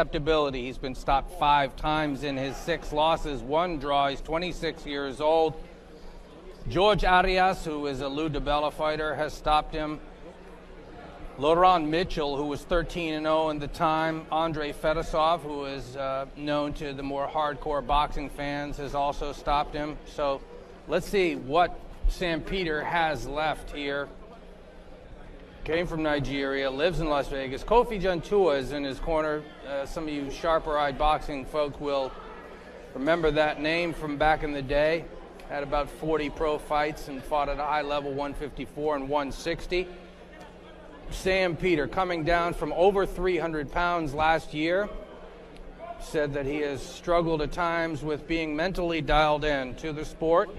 acceptability. He's been stopped 5 times in his 6 losses, 1 draw. He's 26 years old. George Arias, who is a Lou DiBella fighter, has stopped him. Laurent Mitchell, who was 13-0 in the time. Andrei Fedosov, who is known to the more hardcore boxing fans, has also stopped him. So let's see what Sam Peter has left here. Came from Nigeria, lives in Las Vegas. Kofi Jantua is in his corner. Some of you sharper-eyed boxing folk will remember that name from back in the day. Had about 40 pro fights and fought at a high level, 154 and 160. Sam Peter, coming down from over 300 pounds last year, said that he has struggled at times with being mentally dialed in to the sport.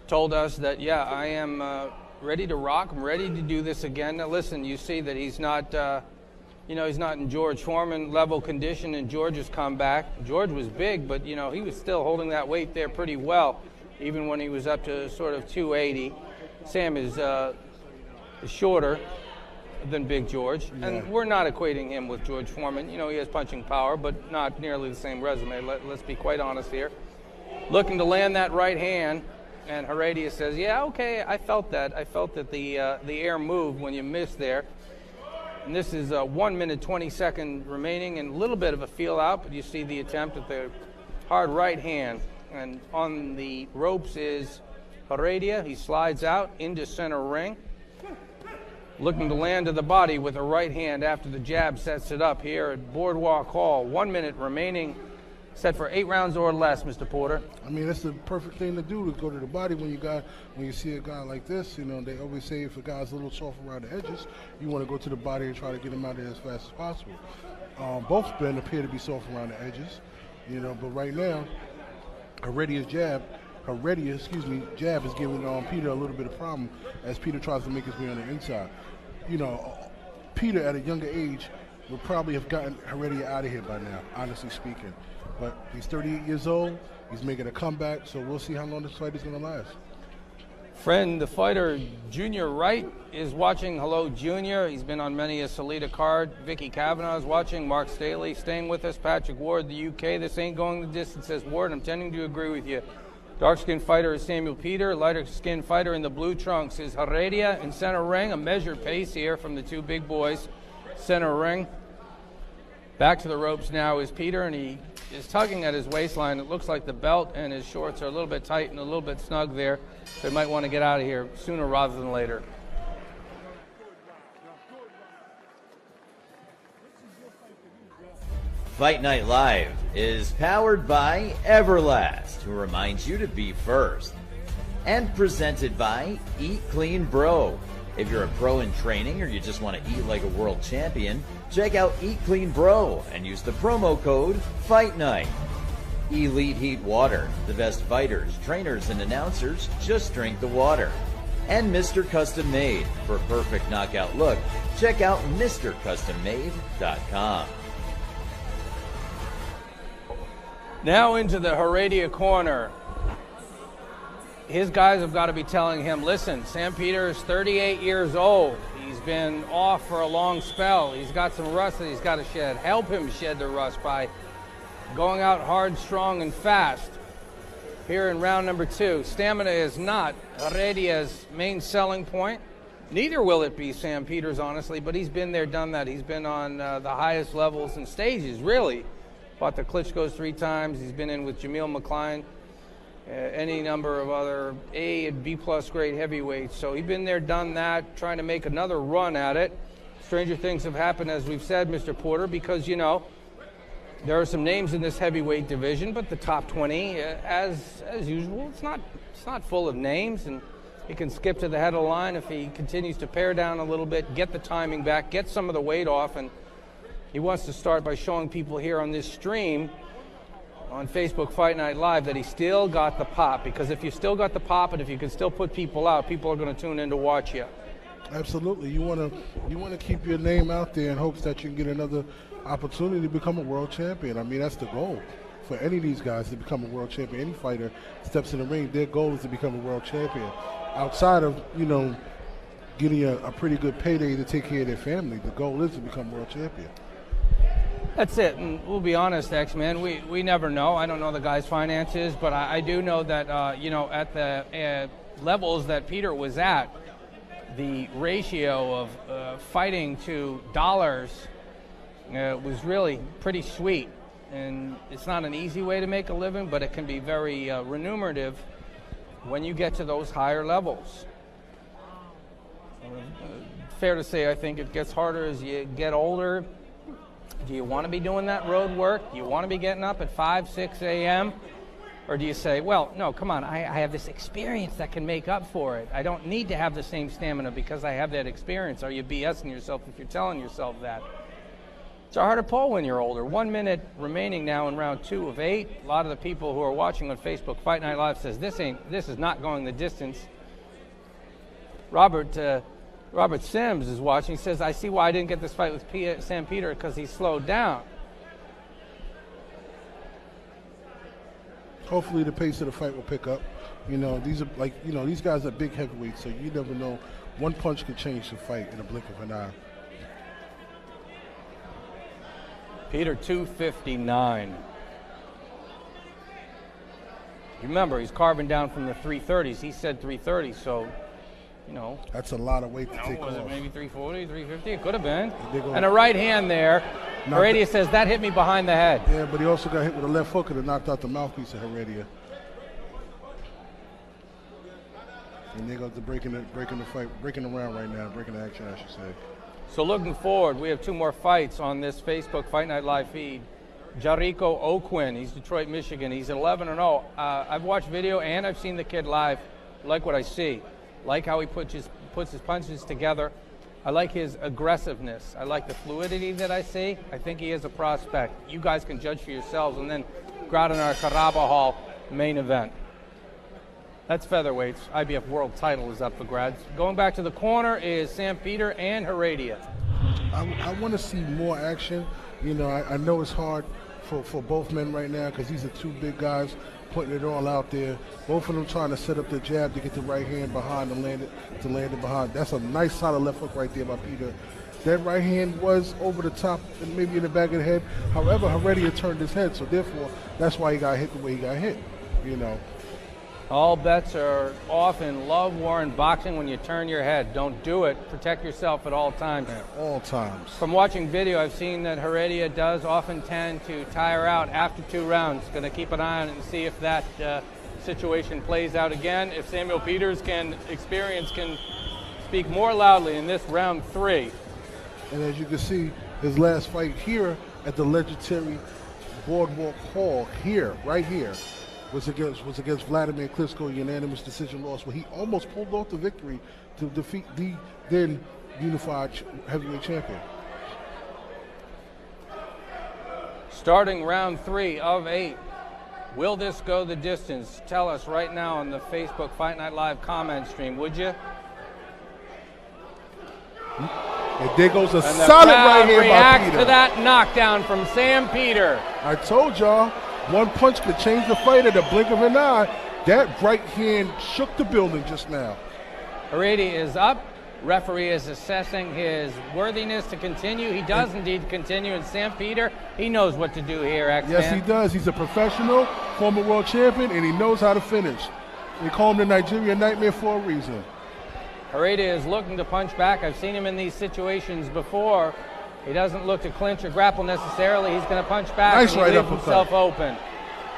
Told us that, yeah, I am ready to rock. I'm ready to do this again. Now, listen, you see that he's not, he's not in George Foreman level condition in George's comeback. George was big, but, he was still holding that weight there pretty well, even when he was up to sort of 280. Sam is shorter than Big George, and we're not equating him with George Foreman. He has punching power, but not nearly the same resume. Let's be quite honest here. Looking to land that right hand, and Heredia says, yeah, okay, I felt that. I felt that the air moved when you missed there. And this is 1 minute, 20 seconds remaining, and a little bit of a feel out, but you see the attempt at the hard right hand. And on the ropes is Heredia. He slides out into center ring, looking to land to the body with a right hand after the jab sets it up here at Boardwalk Hall. 1 minute remaining, set for 8 rounds or less, Mr. Porter. I mean, that's the perfect thing to do, to go to the body when you see a guy like this. They always say if a guy's a little soft around the edges, you want to go to the body and try to get him out there as fast as possible. Both men appear to be soft around the edges, but right now, Heredia's jab is giving Peter a little bit of problem as Peter tries to make his way on the inside. Peter at a younger age would probably have gotten Heredia out of here by now, honestly speaking. But he's 38 years old. He's making a comeback, so we'll see how long this fight is going to last. Friend, the fighter, Junior Wright, is watching. Hello, Junior. He's been on many a Salida card. Vicky Kavanaugh is watching. Mark Staley staying with us. Patrick Ward, the UK. This ain't going the distance, says Ward. I'm tending to agree with you. Dark-skinned fighter is Samuel Peter. Lighter-skinned fighter in the blue trunks is Heredia in center ring. A measured pace here from the 2 big boys. Center ring. Back to the ropes now is Peter, and he is tugging at his waistline. It looks like the belt and his shorts are a little bit tight and a little bit snug there. So he might want to get out of here sooner rather than later. Fight Night Live is powered by Everlast, who reminds you to be first. And presented by Eat Clean Bro. If you're a pro in training or you just want to eat like a world champion, check out Eat Clean Bro and use the promo code Fight Night. Elite Heat Water. The best fighters, trainers, and announcers just drink the water. And Mr. Custom Made. For a perfect knockout look, check out MrCustomMade.com. Now into the Heredia corner. His guys have got to be telling him, listen, Sam Peter is 38 years old. He's been off for a long spell. He's got some rust that he's got to shed. Help him shed the rust by going out hard, strong, and fast. Here in round number 2, stamina is not Heredia's main selling point. Neither will it be Sam Peter's, honestly, but he's been there, done that. He's been on the highest levels and stages, really. Fought the Klitschko's 3 times. He's been in with Jamil McCline, any number of other A and B plus grade heavyweights. So he's been there, done that, trying to make another run at it. Stranger things have happened, as we've said, Mr. Porter, because, there are some names in this heavyweight division, but the top 20, as usual, it's not full of names, and he can skip to the head of the line if he continues to pare down a little bit, get the timing back, get some of the weight off, and he wants to start by showing people here on this stream on Facebook Fight Night Live that he still got the pop, because if you still got the pop and if you can still put people out, people are going to tune in to watch you. Absolutely. You want to keep your name out there in hopes that you can get another opportunity to become a world champion. I mean, that's the goal for any of these guys, to become a world champion. Any fighter steps in the ring, their goal is to become a world champion. Outside of, getting a pretty good payday to take care of their family, the goal is to become world champion. That's it, and we'll be honest, X-Man, we never know. I don't know the guy's finances, but I do know that, you know, at the levels that Peter was at, the ratio of fighting to dollars was really pretty sweet. And it's not an easy way to make a living, but it can be very remunerative when you get to those higher levels. Fair to say, I think it gets harder as you get older. Do you want to be doing that road work? Do you want to be getting up at 5, 6 a.m.? Or do you say, well, no, come on, I have this experience that can make up for it. I don't need to have the same stamina because I have that experience. Are you BSing yourself if you're telling yourself that? It's a harder pull when you're older. 1 minute remaining now in round 2 of 8. A lot of the people who are watching on Facebook Fight Night Live says this is not going the distance. Robert Sims is watching. He says, I see why I didn't get this fight with Sam Peter because he slowed down. Hopefully the pace of the fight will pick up. You know, these are like, you know, these guys are big heavyweights, so you never know. One punch could change the fight in a blink of an eye. Peter 259. Remember, he's carving down from the 330s. He said 330, so, you know. That's a lot of weight to take off. Was it maybe 340, 350? It could have been. And a right hand there. Heredia says, that hit me behind the head. Yeah, but he also got hit with a left hook and it knocked out the mouthpiece of Heredia. And they go to breaking the round right now, breaking the action, I should say. So looking forward, we have 2 more fights on this Facebook Fight Night Live feed. Jericho O'Quinn, he's Detroit, Michigan. He's 11-0. I've watched video and I've seen the kid live. Like what I see. Like how he puts his punches together. I like his aggressiveness. I like the fluidity that I see. I think he is a prospect. You guys can judge for yourselves and then go out in our Caraba Hall main event. That's featherweights. IBF world title is up for grabs. Going back to the corner is Sam Peter and Heredia. I want to see more action. You know, I know it's hard for both men right now because these are 2 big guys putting it all out there. Both of them trying to set up the jab to get the right hand behind and land it behind. That's a nice solid left hook right there by Peter. That right hand was over the top and maybe in the back of the head. However, Heredia turned his head, so therefore that's why he got hit the way he got hit. You know. All bets are off in love war and boxing when you turn your head. Don't do it. Protect yourself at all times. At all times. From watching video, I've seen that Heredia does often tend to tire out after 2 rounds. Going to keep an eye on it and see if that situation plays out again. If Samuel Peters' experience can speak more loudly in this round 3. And as you can see, his last fight here at the legendary Boardwalk Hall here, right here, was against Vladimir Klitschko, unanimous decision loss, where he almost pulled off the victory to defeat the then unified heavyweight champion. Starting round 3 of 8. Will this go the distance? Tell us right now on the Facebook Fight Night Live comment stream, would you? And there goes a solid right hand by Peter. To that knockdown from Sam Peter. I told y'all, one punch could change the fight at a blink of an eye. That right hand shook the building just now. Heredia is up. Referee is assessing his worthiness to continue. He does indeed continue. And Sam Peter, he knows what to do here, X-Man. Yes, he does. He's a professional, former world champion, and he knows how to finish. They call him the Nigerian Nightmare for a reason. Heredia is looking to punch back. I've seen him in these situations before. He doesn't look to clinch or grapple necessarily. He's going to punch back nice and he right leaves himself open.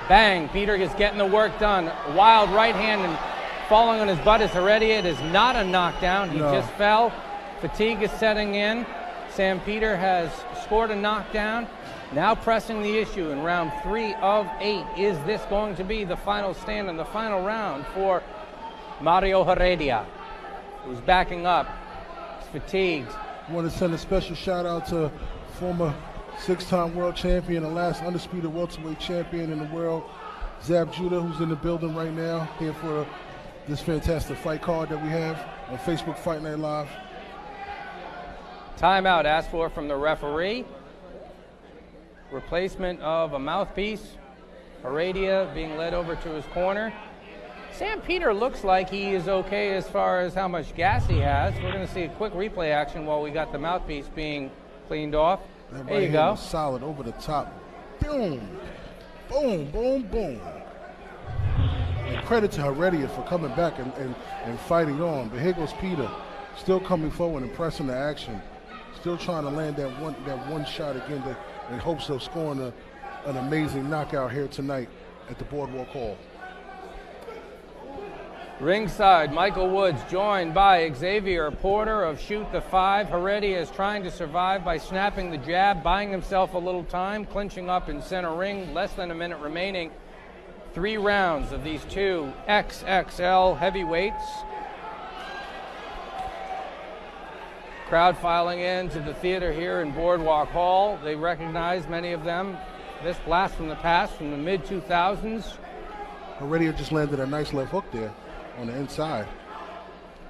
Bang, Peter is getting the work done. Wild right hand and falling on his butt is Heredia. It is not a knockdown. He just fell. Fatigue is setting in. Sam Peter has scored a knockdown. Now pressing the issue in round 3 of 8. Is this going to be the final stand in the final round for Mario Heredia, who's backing up? He's fatigued. I want to send a special shout out to former 6-time world champion and last undisputed welterweight champion in the world, Zab Judah, who's in the building right now, here for this fantastic fight card that we have on Facebook Fight Night Live. Timeout asked for from the referee. Replacement of a mouthpiece. Heredia being led over to his corner. Sam Peter looks like he is okay as far as how much gas he has. We're going to see a quick replay action while we got the mouthpiece being cleaned off. That There right you hand go. was solid over the top. Boom, boom, boom, boom. And credit to Heredia for coming back and fighting on. But here goes Peter, still coming forward and pressing the action. Still trying to land that one shot again in hopes of scoring an amazing knockout here tonight at the Boardwalk Hall. Ringside, Michael Woods joined by Xavier Porter of Shoot the Five. Heredia is trying to survive by snapping the jab, buying himself a little time, clinching up in center ring. Less than a minute remaining. 3 rounds of these two XXL heavyweights. Crowd filing into the theater here in Boardwalk Hall. They recognize, many of them, this blast from the past from the mid-2000s. Heredia just landed a nice left hook there on the inside.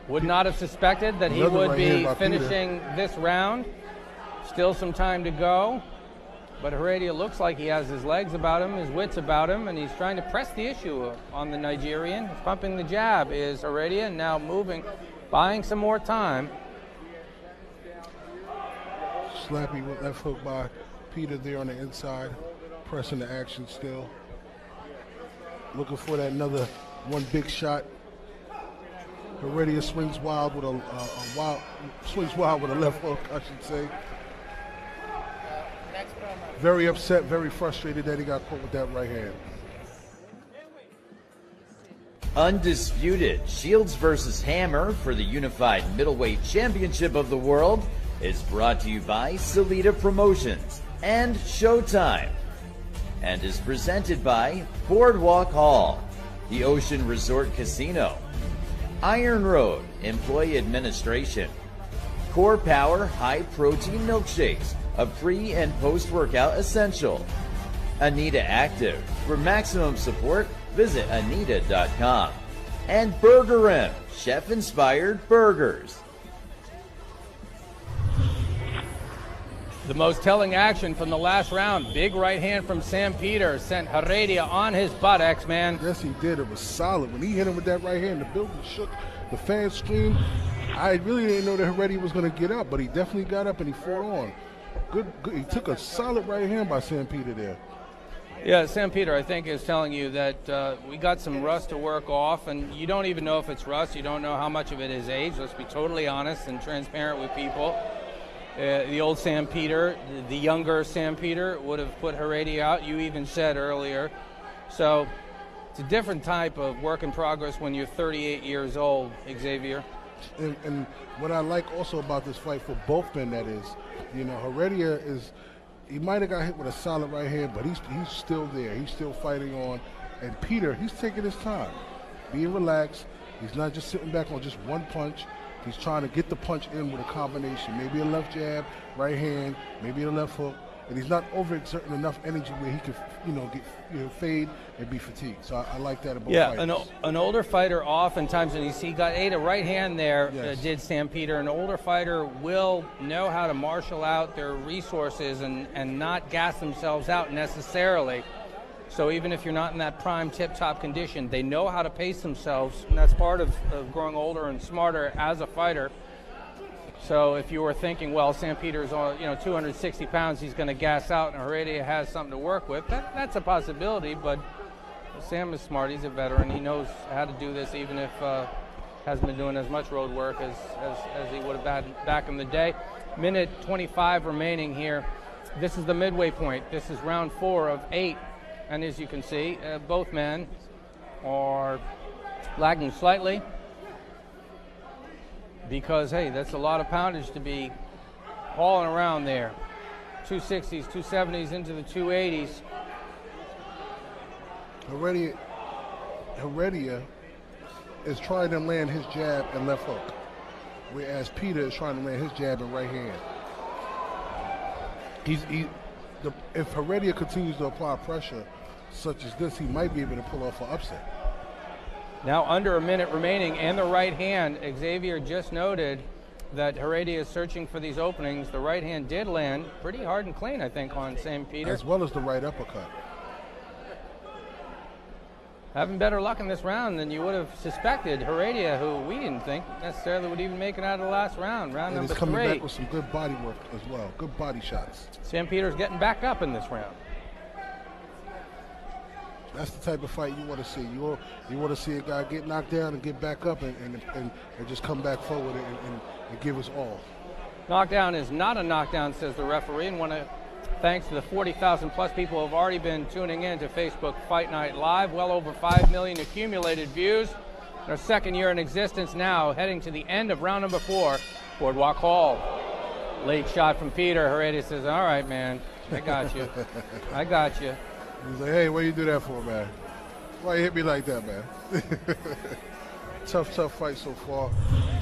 Would not have suspected that he Another would right be hand by finishing this round. Still some time to go. But Heredia looks like he has his legs about him, his wits about him, and he's trying to press the issue on the Nigerian. Pumping the jab is Heredia, now moving, buying some more time. Slappy with left hook by Peter there on the inside, pressing the action still. Looking for that another one big shot. Heredia swings wild with a left hook, I should say. Very upset, very frustrated that he got caught with that right hand. Undisputed Shields versus Hammer for the Unified Middleweight Championship of the World is brought to you by Salida Promotions and Showtime, and is presented by Boardwalk Hall, the Ocean Resort Casino, Iron Road Employee Administration, Core Power High Protein Milkshakes, a pre and post workout essential, Anita Active. For maximum support, visit anita.com, and Burger M, chef inspired burgers. The most telling action from the last round. Big right hand from Sam Peter sent Heredia on his buttocks, man. Yes, he did. It was solid. When he hit him with that right hand, the building shook, the fans screamed. I really didn't know that Heredia was going to get up, but he definitely got up and he fought on. Good. He took a solid right hand by Sam Peter there. Yeah, Sam Peter, I think, is telling you that we got some rust to work off, and you don't even know if it's rust. You don't know how much of it is age. Let's be totally honest and transparent with people. The old Sam Peter, the younger Sam Peter, would have put Heredia out. You even said earlier. So it's a different type of work in progress when you're 38 years old, Xavier. And what I like also about this fight for both men, that is, you know, Heredia is, he might have got hit with a solid right hand, but he's still there. He's still fighting on. And Peter, he's taking his time, being relaxed. He's not just sitting back on just one punch. He's trying to get the punch in with a combination, maybe a left jab, right hand, maybe a left hook, and he's not overexerting enough energy where he could, get fade and be fatigued. So I like that about fighters. Yeah, an older fighter oftentimes, and he got ate a right hand there, Yes. did Sam Peter. An older fighter will know how to marshal out their resources and not gas themselves out necessarily. So even if you're not in that prime tip-top condition, they know how to pace themselves, and that's part of growing older and smarter as a fighter. So if you were thinking, well, Sam Peter's on 260 pounds, he's going to gas out, and Heredia has something to work with, that's a possibility. But Sam is smart. He's a veteran. He knows how to do this, even if hasn't been doing as much road work as he would have had back in the day. Minute 25 remaining here. This is the midway point. This is round 4 of 8. And as you can see, both men are lagging slightly because, hey, that's a lot of poundage to be hauling around there. 260s, 270s into the 280s. Heredia is trying to land his jab and left hook, whereas Peter is trying to land his jab and right hand. If Heredia continues to apply pressure such as this, he might be able to pull off an upset. Now under a minute remaining, and the right hand. Xavier just noted that Heredia is searching for these openings. The right hand did land pretty hard and clean, I think, on Sam Peter. As well as the right uppercut. having better luck in this round than you would have suspected. Heredia, who we didn't think necessarily would even make it out of the last round, round and number he's coming 3. back with some good body work as well, good body shots. Sam Peters getting back up in this round. That's the type of fight you want to see. You want to see a guy get knocked down and get back up and just come back forward and give us all. Knockdown is not a knockdown, says the referee, and thanks to the 40,000 plus people who have already been tuning in to Facebook Fight Night Live. Well over 5 million accumulated views. Our second year in existence now, heading to the end of round number 4, Boardwalk Hall. Late shot from Peter. Heredia says, all right, man, I got you. I got you. He's like, hey, what you do that for, man? Why you hit me like that, man? Tough fight so far.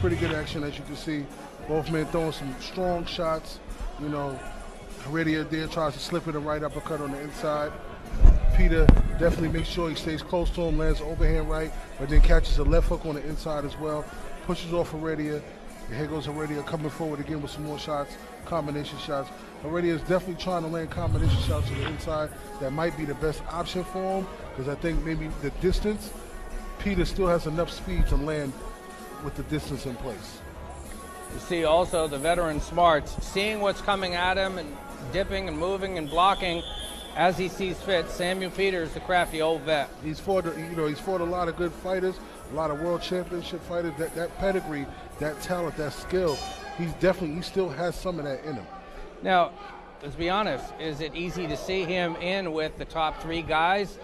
Pretty good action, as you can see. Both men throwing some strong shots. You know, Heredia there tries to slip in a right uppercut on the inside. Peter definitely makes sure he stays close to him, lands the overhand right, but then catches a left hook on the inside as well. Pushes off Heredia. And here goes Heredia coming forward again with some more shots, combination shots. Heredia is definitely trying to land combination shots to the inside. That might be the best option for him, because I think maybe the distance, Peter still has enough speed to land with the distance in place. You see also the veteran smarts, seeing what's coming at him and dipping and moving and blocking as he sees fit. Samuel Peters, the crafty old vet. He's fought a lot of good fighters, a lot of world championship fighters. That pedigree, that talent, that skill, he still has some of that in him. Now, let's be honest, is it easy to see him in with the top 3 guys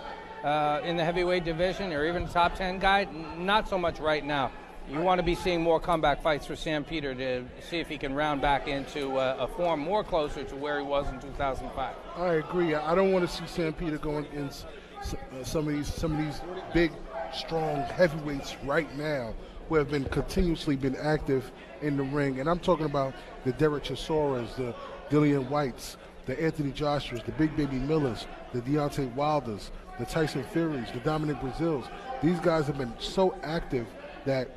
in the heavyweight division, or even the top 10 guy? Not so much right now. You want to be seeing more comeback fights for Sam Peter to see if he can round back into a form more closer to where he was in 2005. I agree. I don't want to see Sam Peter going against some of these big, strong heavyweights right now who have continuously been active in the ring. And I'm talking about the Derek Chisoras, the Dillian Whites, the Anthony Joshuas, the Big Baby Millers, the Deontay Wilders, the Tyson Furies, the Dominic Brazils. These guys have been so active that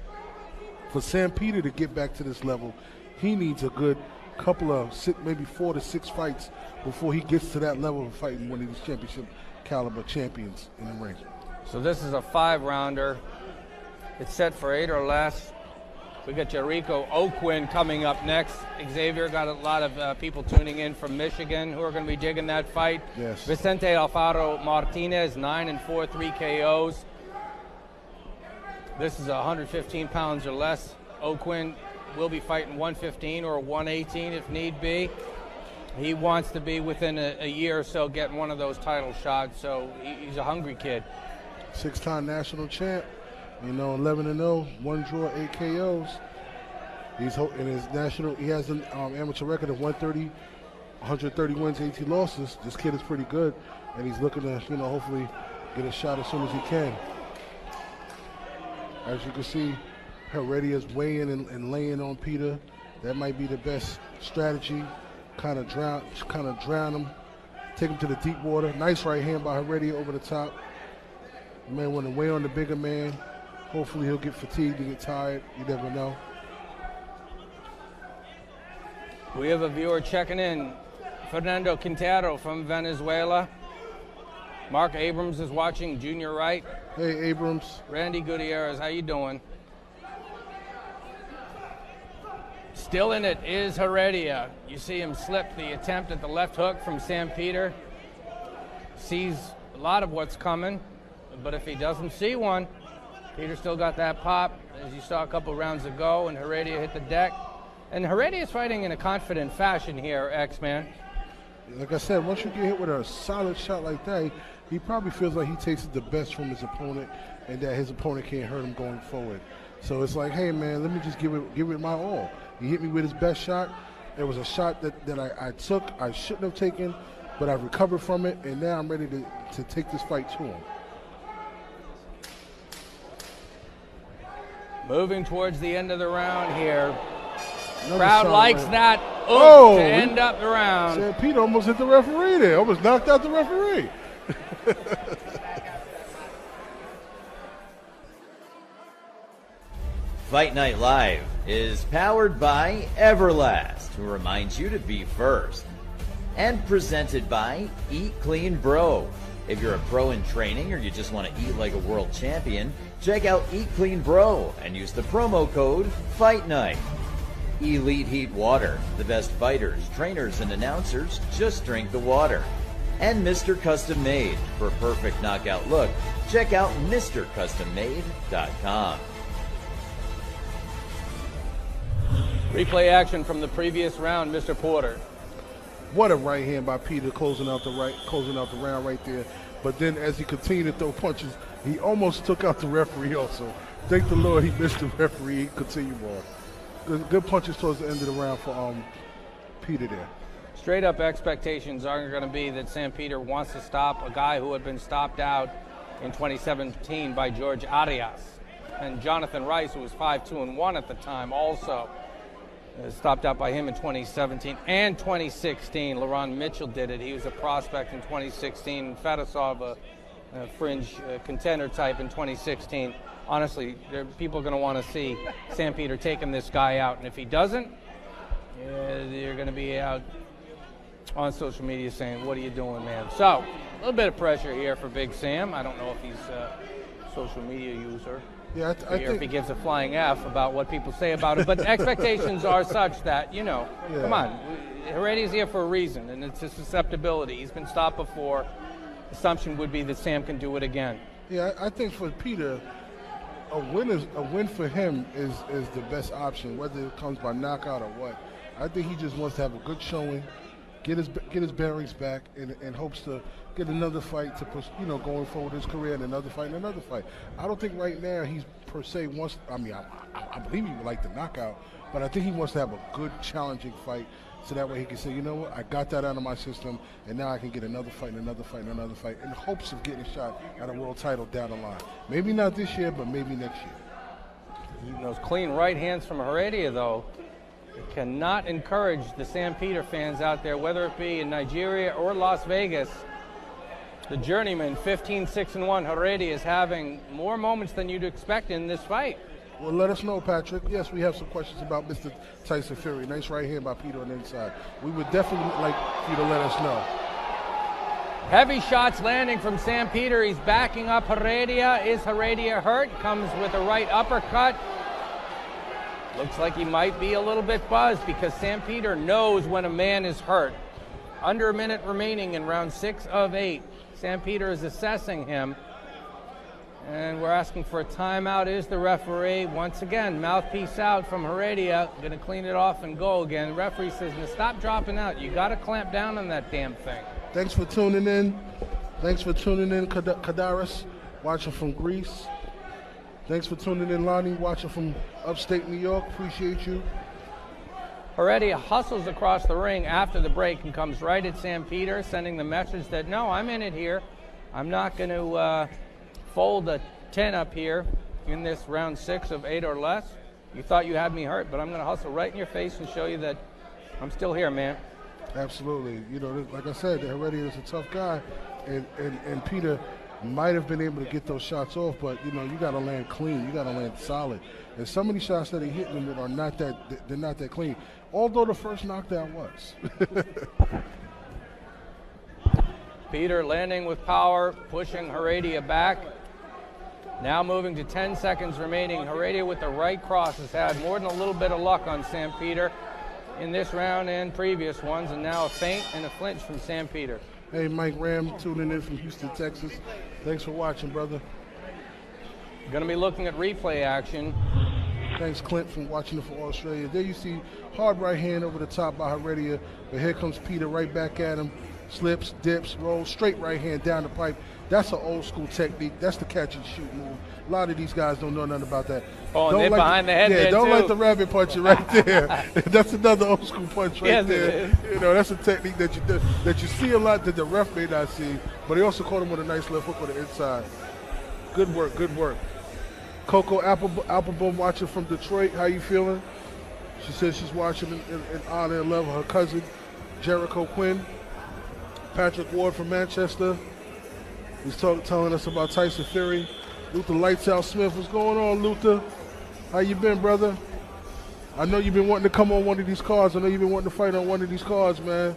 for Sam Peter to get back to this level, he needs a good couple of maybe 4 to 6 fights before he gets to that level of fighting one of these championship caliber champions in the ring. So this is a 5-rounder. It's set for 8 or less. We got Jericho Oquin coming up next. Xavier got a lot of people tuning in from Michigan who are going to be digging that fight. Yes. Vicente Alfaro Martinez, 9-4, 3 KOs. This is 115 pounds or less. Oquin will be fighting 115 or 118 if need be. He wants to be within a year or so getting one of those title shots, so he's a hungry kid. 6-time national champ, 11-0, 1 draw, 8 KOs. He's in his national. He has an amateur record of 130, 130 wins, 18 losses. This kid is pretty good, and he's looking to, hopefully get a shot as soon as he can. As you can see, Heredia's weighing and laying on Peter. That might be the best strategy. Kind of drown him, take him to the deep water. Nice right hand by Heredia over the top. The man want to weigh on the bigger man. Hopefully he'll get fatigued and get tired. You never know. We have a viewer checking in. Fernando Quintero from Venezuela. Mark Abrams is watching, Junior Wright. Hey, Abrams. Randy Gutierrez, how you doing? Still in it is Heredia. You see him slip the attempt at the left hook from Sam Peter. Sees a lot of what's coming, but if he doesn't see one, Peter still got that pop, as you saw a couple rounds ago, and Heredia hit the deck. And Heredia is fighting in a confident fashion here, X-Man. Like I said, once you get hit with a solid shot like that, he probably feels like he takes the best from his opponent and that his opponent can't hurt him going forward. So it's like, hey, man, let me just give it my all. He hit me with his best shot. It was a shot that I took, I shouldn't have taken, but I recovered from it, and now I'm ready to take this fight to him. Moving towards the end of the round here. Another Crowd likes round. that Oh, to end up the round. Sam Peter almost hit the referee there. Almost knocked out the referee. Fight Night Live is powered by Everlast, who reminds you to be first. And presented by Eat Clean Bro. If you're a pro in training or you just want to eat like a world champion, check out Eat Clean Bro and use the promo code Fight Night. Elite Heat Water. The best fighters, trainers, and announcers just drink the water. And Mr. Custom Made. For a perfect knockout look, check out MrCustomMade.com. Replay action from the previous round, Mr. Porter. What a right hand by Peter, closing out the round right there. But then as he continued to throw punches, he almost took out the referee also. Thank the Lord he missed the referee. He continued on. Good punches towards the end of the round for Peter there. Straight up expectations are going to be that Sam Peter wants to stop a guy who had been stopped out in 2017 by George Arias. And Jonathan Rice, who was 5-2-1 at the time, also stopped out by him in 2017 and 2016. LaRon Mitchell did it. He was a prospect in 2016. Fedosov, a fringe contender type in 2016. Honestly, people are going to want to see Sam Peter taking this guy out. And if he doesn't, you're going to be out on social media saying, what are you doing, man? So, a little bit of pressure here for Big Sam. I don't know if he's a social media user. Yeah, I think if he gives a flying F about what people say about it. But expectations are such that, come on. Heredia's here for a reason, and it's a susceptibility. He's been stopped before. Assumption would be that Sam can do it again. Yeah, I think for Peter, a win for him is the best option, whether it comes by knockout or what. I think he just wants to have a good showing, get his bearings back, and hopes to get another fight to push, going forward his career, and another fight and another fight. I don't think right now he's per se wants. I believe he would like the knockout, but I think he wants to have a good, challenging fight, so that way he can say, you know what, I got that out of my system, and now I can get another fight and another fight and another fight, in hopes of getting a shot at a world title down the line. Maybe not this year, but maybe next year. Those clean right hands from Heredia, though, cannot encourage the Sam Peter fans out there, whether it be in Nigeria or Las Vegas. The journeyman, 15-6-1, Heredia, is having more moments than you'd expect in this fight. Well, let us know, Patrick. Yes, we have some questions about Mr. Tyson Fury. Nice right hand by Peter on the inside. We would definitely like you to let us know. Heavy shots landing from Sam Peter. He's backing up Heredia. Is Heredia hurt? Comes with a right uppercut. Looks like he might be a little bit buzzed, because Sam Peter knows when a man is hurt. Under a minute remaining in round 6 of 8. Sam Peter is assessing him. And we're asking for a timeout. Is the referee. Once again, mouthpiece out from Heredia. Going to clean it off and go again. The referee says, now stop dropping out. You got to clamp down on that damn thing. Thanks for tuning in. Kadaris, watching from Greece. Thanks for tuning in, Lonnie, watching from upstate New York. Appreciate you. Heredia hustles across the ring after the break and comes right at Sam Peter, sending the message that, no, I'm in it here. I'm not going to fold a 10 up here in this round 6 of 8 or less. You thought you had me hurt, but I'm going to hustle right in your face and show you that I'm still here, man. Absolutely. Like I said, Heredia is a tough guy, and Peter might have been able to get those shots off, but you got to land clean. You got to land solid. And some of these shots that he hit them with are not that clean. Although the first knockdown was. Peter landing with power, pushing Heredia back. Now moving to 10 seconds remaining. Heredia with the right cross has had more than a little bit of luck on Sam Peter in this round and previous ones, and now a feint and a flinch from Sam Peter. Hey, Mike Ram tuning in from Houston, Texas. Thanks for watching, brother. Going to be looking at replay action. Thanks, Clint, for watching it for Australia. There you see hard right hand over the top by Heredia, but here comes Peter right back at him. Slips, dips, rolls, straight right hand down the pipe. That's an old school technique. That's the catch and shoot move. A lot of these guys don't know nothing about that. Oh, and then behind the head there, don't too. let the rabbit punch it right there. That's another old school punch right Yes, there. it is. That's a technique that you see a lot that the ref may not see, but he also caught him with a nice left hook on the inside. Good work, good work. Coco Appleboom watching from Detroit. How you feeling? She says she's watching in honor and love of her cousin, Jericho Quinn. Patrick Ward from Manchester. He's telling us about Tyson Fury. Luther Lights Out Smith. What's going on, Luther? How you been, brother? I know you've been wanting to come on one of these cards. I know you've been wanting to fight on one of these cards, man.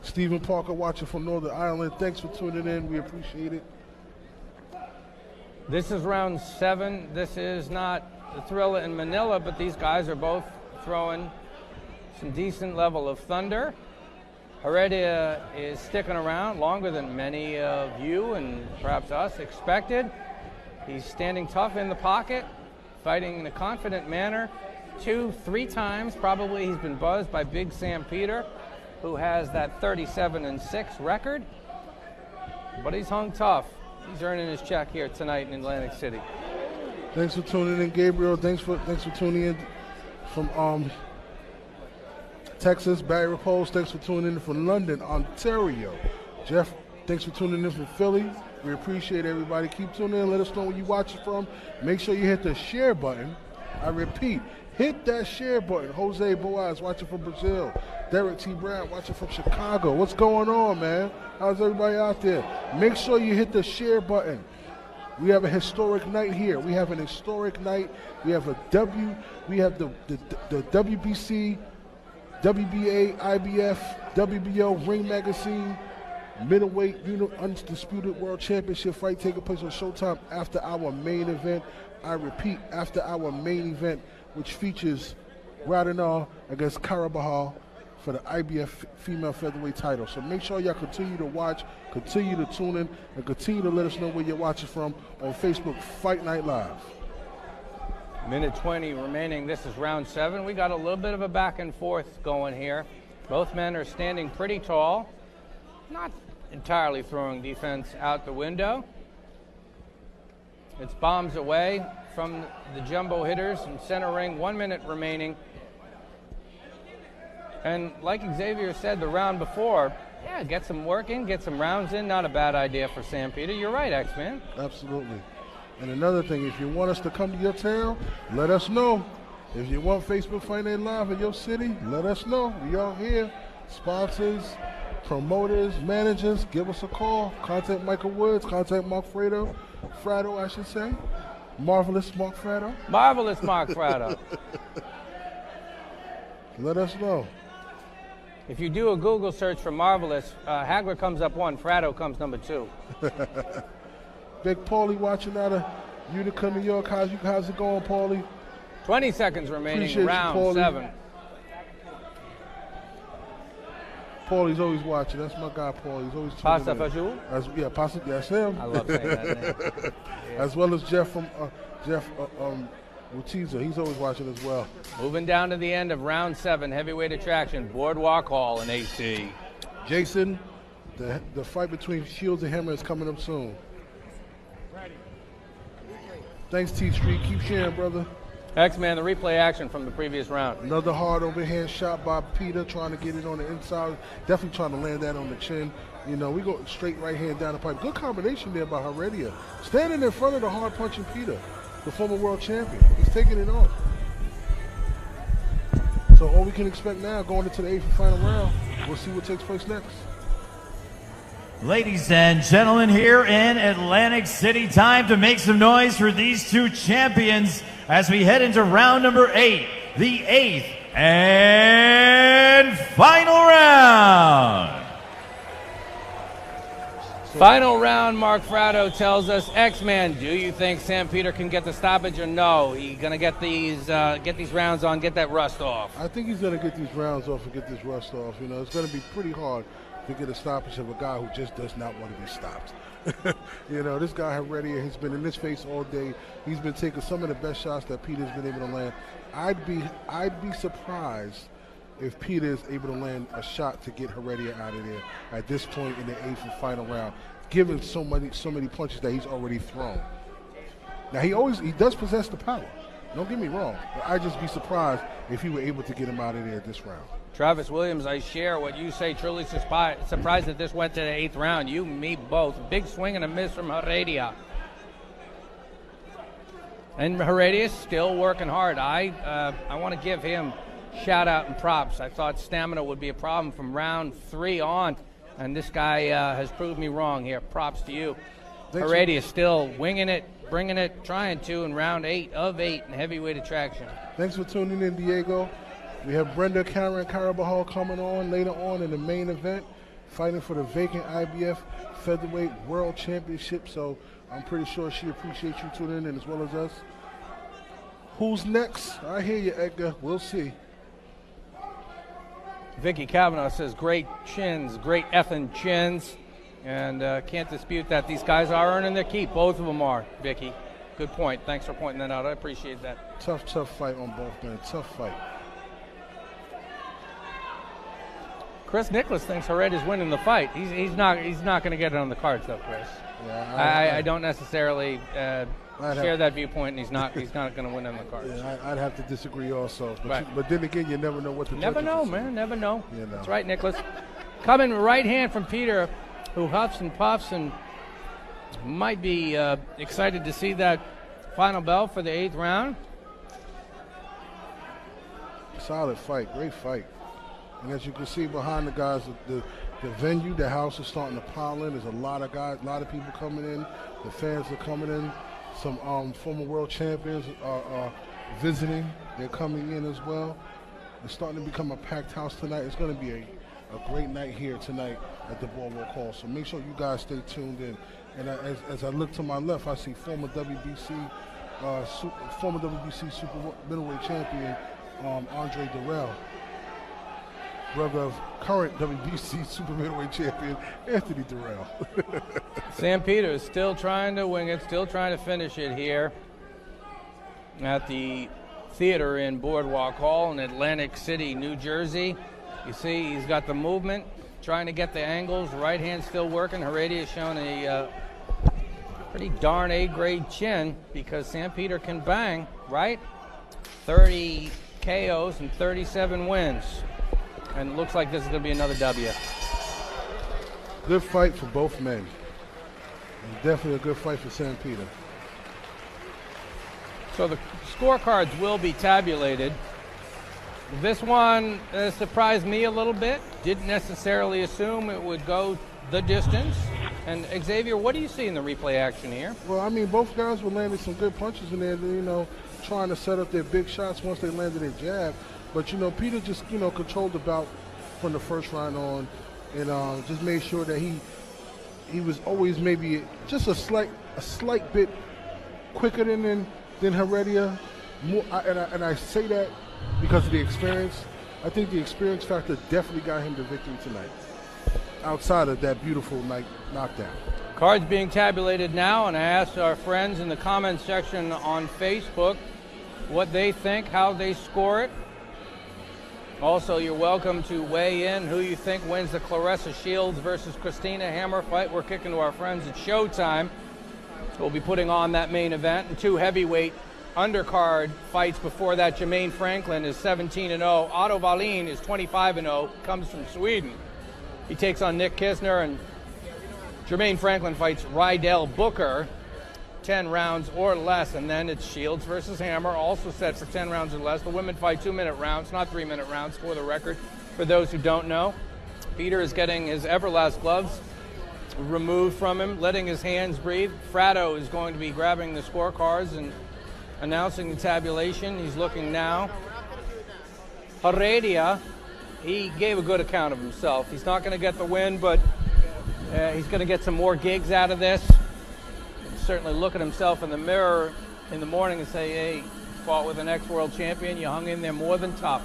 Stephen Parker watching from Northern Ireland. Thanks for tuning in. We appreciate it. This is round 7. This is not the Thrilla in Manila, but these guys are both throwing some decent level of thunder. Heredia is sticking around longer than many of you and perhaps us expected. He's standing tough in the pocket, fighting in a confident manner. 2-3 times probably he's been buzzed by Big Sam Peter, who has that 37-6 record. But he's hung tough. He's earning his check here tonight in Atlantic City. Thanks for tuning in, Gabriel. Thanks for tuning in from Texas. Barry Repose, thanks for tuning in from London, Ontario. Jeff, thanks for tuning in from Philly. We appreciate everybody. Keep tuning in. Let us know where you watch it from. Make sure you hit the share button. I repeat, hit that share button. Jose Boaz watching from Brazil. Derek T. Brown watching from Chicago. What's going on, man? How's everybody out there? Make sure you hit the share button. We have a historic night here. We have an historic night. We have the WBC, WBA, IBF, WBO Ring Magazine, Middleweight Undisputed World Championship fight taking place on Showtime after our main event. I repeat, after our main event, which features Radinal against Karabahal for the IBF female featherweight title. So make sure y'all continue to watch, continue to tune in, and continue to let us know where you're watching from on Facebook Fight Night Live. Minute 20 remaining. This is round 7. We got a little bit of a back and forth going here. Both men are standing pretty tall, not entirely throwing defense out the window. It's bombs away from the jumbo hitters in center ring. 1 minute remaining. And like Xavier said the round before, yeah, get some work in, get some rounds in. Not a bad idea for Sam Peter. You're right, X-Man. Absolutely. And another thing, if you want us to come to your town, let us know. If you want Facebook Fight Night Live in your city, let us know. We all here. Sponsors, promoters, managers, give us a call. Contact Michael Woods, contact Mark Frado, I should say. Marvelous Mark Frado. Marvelous Mark Frado. Let us know. If you do a Google search for Marvelous, Hagler comes up 1, Frado comes number 2. Big Paulie watching out of Utica, New York. How's it going, Paulie? 20 seconds remaining, Appreciate round you, 7. Paulie's always watching. That's my guy, Paul. He's always tuning Pasta in. Fajul? Yeah, Pasta. That's him. I love saying that name. Yeah. As well as Jeff from Utiza. He's always watching as well. Moving down to the end of round 7, heavyweight attraction, Boardwalk Hall in AC. Jason, the fight between Shields and Hammer is coming up soon. Thanks, T Street. Keep sharing, brother. X-Man, the replay action from the previous round. Another hard overhand shot by Peter, trying to get it on the inside. Definitely trying to land that on the chin. You know, we go straight right hand down the pipe. Good combination there by Heredia. Standing in front of the hard punching Peter, the former world champion. He's taking it on. So all we can expect now, going into the 8th and final round, we'll see what takes place next. Ladies and gentlemen, here in Atlantic City, time to make some noise for these two champions as we head into round number 8, the 8th and final round. Final round, Mark Frado tells us, X-Man, do you think Sam Peter can get the stoppage or no? He's going to get these rounds on, get that rust off? I think he's going to get these rounds off and get this rust off. You know, it's going to be pretty hard to get a stoppage of a guy who just does not want to be stopped. You know, this guy Heredia, he's been in this face all day. He's been taking some of the best shots that Peter's been able to land. I'd be surprised if Peter is able to land a shot to get Heredia out of there at this point in the 8th and final round, given so many punches that he's already thrown. Now he does possess the power. Don't get me wrong, but I'd just be surprised if he were able to get him out of there this round. Travis Williams, I share what you say. Truly surprised that this went to the 8th round. You, me, both. Big swing and a miss from Heredia. And Heredia is still working hard. I want to give him shout out and props. I thought stamina would be a problem from round 3 on, and this guy has proved me wrong here. Props to you. Heredia is still winging it, bringing it, trying to in round 8 of 8 in heavyweight attraction. Thanks for tuning in, Diego. We have Brenda Karen Carabajal coming on later on in the main event. fighting for the vacant IBF Featherweight World Championship, so I'm pretty sure she appreciates you tuning in as well as us. Who's next? I hear you, Edgar. We'll see. Vicky Kavanaugh says, great chins, great effing chins. And can't dispute that. These guys are earning their keep. Both of them are, Vicky. Good point. Thanks for pointing that out. I appreciate that. Tough fight on both men. Tough fight. Chris Nicholas thinks Heredia's winning the fight. He's not going to get it on the cards, though, Chris. Yeah, I don't necessarily share that viewpoint, and he's not going to win on the cards. Yeah, I'd have to disagree also. But, right. But then again, you never know what the never judges know, will man. say. Never know. You know. That's right, Nicholas. Coming right hand from Peter, who huffs and puffs and might be excited to see that final bell for the 8th round. Solid fight, great fight. And as you can see behind the guys, the venue, the house is starting to pile in. There's a lot of guys, a lot of people coming in. The fans are coming in. Some former world champions are visiting. They're coming in as well. It's starting to become a packed house tonight. It's going to be a great night here tonight at the Boardwalk Hall. So make sure you guys stay tuned in. And as I look to my left, I see former WBC Super Middleweight champion Andre Durrell, brother of current WBC Super Middleweight champion Anthony Durrell. Sam Peters still trying to wing it, still trying to finish it here at the theater in Boardwalk Hall in Atlantic City, New Jersey. You see he's got the movement, trying to get the angles, right hand still working. Heredia showing a pretty darn A-grade chin because Sam Peter can bang, right? 30 KOs and 37 wins. And it looks like this is going to be another W. Good fight for both men. And definitely a good fight for Sam Peter. So the scorecards will be tabulated. This one surprised me a little bit. Didn't necessarily assume it would go the distance. And Xavier, what do you see in the replay action here? Well, I mean, both guys were landing some good punches in there, you know, trying to set up their big shots once they landed their jab. But, you know, Peter just, you know, controlled the bout from the first round on and just made sure that he was always maybe just a slight bit quicker than Heredia. And I say that because of the experience. I think the experience factor definitely got him the victory tonight, outside of that beautiful knockdown. Cards being tabulated now, and I asked our friends in the comments section on Facebook what they think, how they score it. Also, you're welcome to weigh in who you think wins the Claressa Shields versus Christina Hammer fight. We're kicking to our friends at Showtime. We'll be putting on that main event, and 2 heavyweight undercard fights before that. Jermaine Franklin is 17-0. Otto Wallin is 25-0, comes from Sweden. He takes on Nick Kisner, and Jermaine Franklin fights Rydell Booker, 10 rounds or less, and then it's Shields versus Hammer, also set for 10 rounds or less. The women fight 2-minute rounds, not 3-minute rounds, for the record. For those who don't know, Peter is getting his Everlast gloves removed from him, letting his hands breathe. Fratto is going to be grabbing the scorecards and announcing the tabulation. He's looking now. Heredia, he gave a good account of himself. He's not going to get the win, but he's going to get some more gigs out of this. Certainly look at himself in the mirror in the morning and say, hey, fought with an ex-world champion. You hung in there more than tough.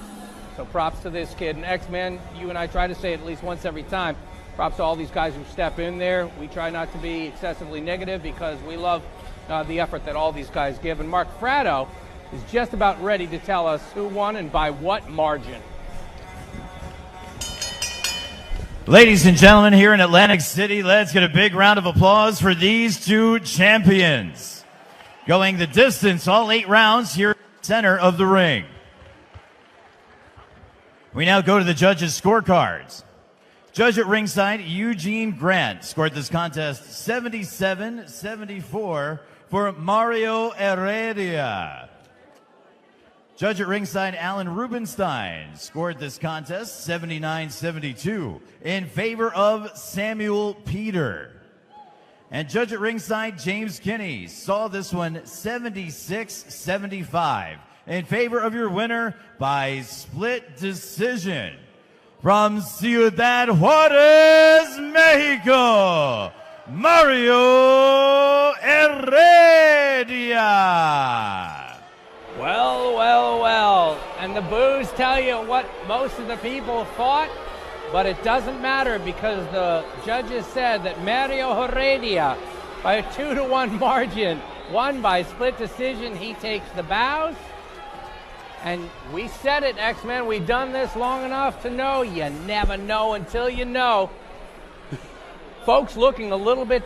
So props to this kid. And X-Men, you and I try to say it at least once every time. Props to all these guys who step in there. We try not to be excessively negative because we love the effort that all these guys give. And Mark Fratto is just about ready to tell us who won and by what margin. Ladies and gentlemen, here in Atlantic City, let's get a big round of applause for these 2 champions. Going the distance, all 8 rounds here in the center of the ring. We now go to the judges' scorecards. Judge at ringside, Eugene Grant, scored this contest 77-74 for Mario Heredia. Judge at ringside, Alan Rubenstein, scored this contest 79-72 in favor of Samuel Peter. And judge at ringside, James Kinney, saw this one 76-75 in favor of your winner by split decision, from Ciudad Juarez, Mexico, Mario Heredia. Well, well, well. And the boos tell you what most of the people thought, but it doesn't matter because the judges said that Mario Heredia, by a 2-1 margin, won by split decision. He takes the bows. And we said it, X-Men, we've done this long enough to know you never know until you know. Folks looking a little bit